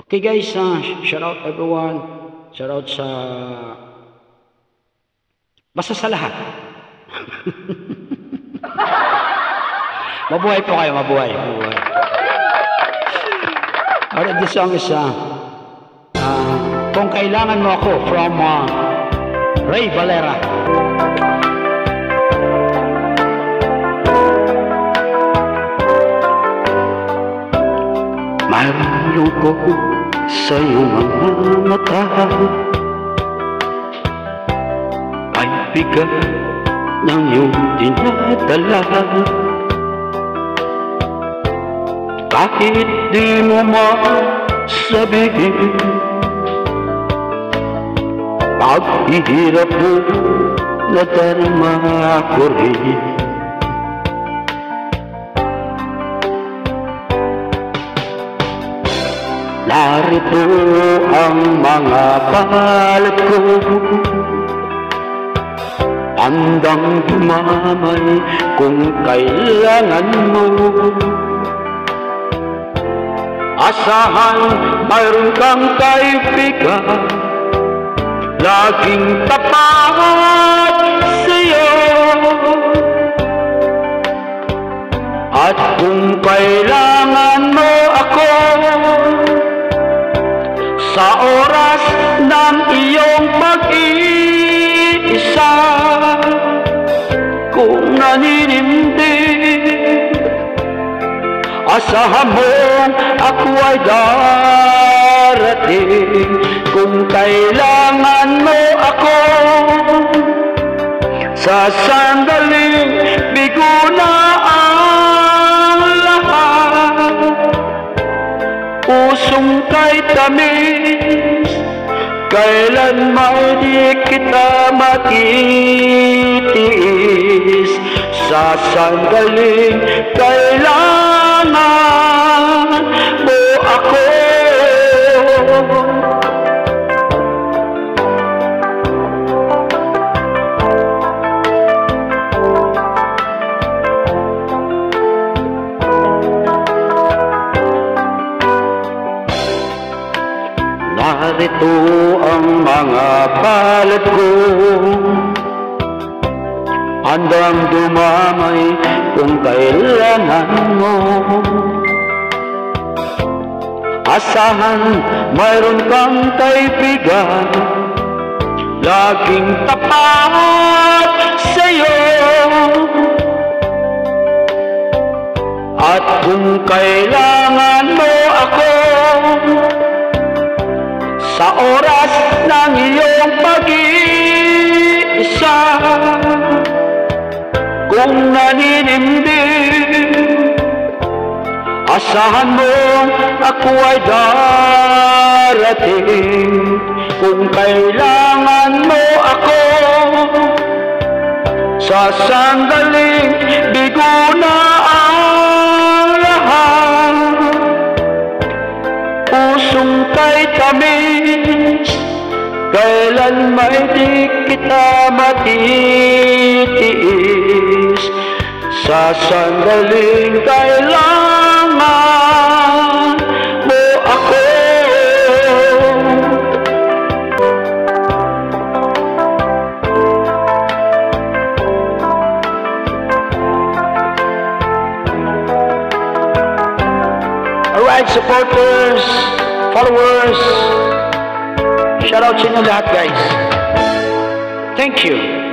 Okay guys, shout out everyone. Shout out sa basta sa lahat. Mabuhay po kayo, mabuhay. Alright, this song is Kung Kailangan Mo Ako from Ray Valera. Malungkot sa iyong mga mata, ay bigat ng iyong dinadala. Kahit di mo masabihin, paghihirap mo nadarama ko rin. Narito ang mga palad ko, handang dumamay kung kailangan mo. Asahan mayroon kang kaibigan, laging tapat sa'yo. At kung kailangan mo ako sa oras ng iyong pag-iisa, kung naninimdim, asahan mo ako ay darating. Kung kailangan mo ako sa sandaling bigo na ang lahat, pusong kay tamis, kailan may di kita matitiis. Sa sandaling kailangan mo ako, narito ang mga palad ko, handang dumamay kung kailangan mo. Asahan mayroon kang kaibigan, laging tapat sa'yo. At kung kailangan mo ako sa oras ng iyong pag-iisa, kung naninimdim, asahan mo ako ay darating. Kung kailangan mo ako sa sandaling bigo na ang lahat, pusong kay tamis, kailan may di kita matitiis. Sa sandaling kailangan mo ako. Alright, supporters, followers, shout out sa inyo lahat guys. Thank you.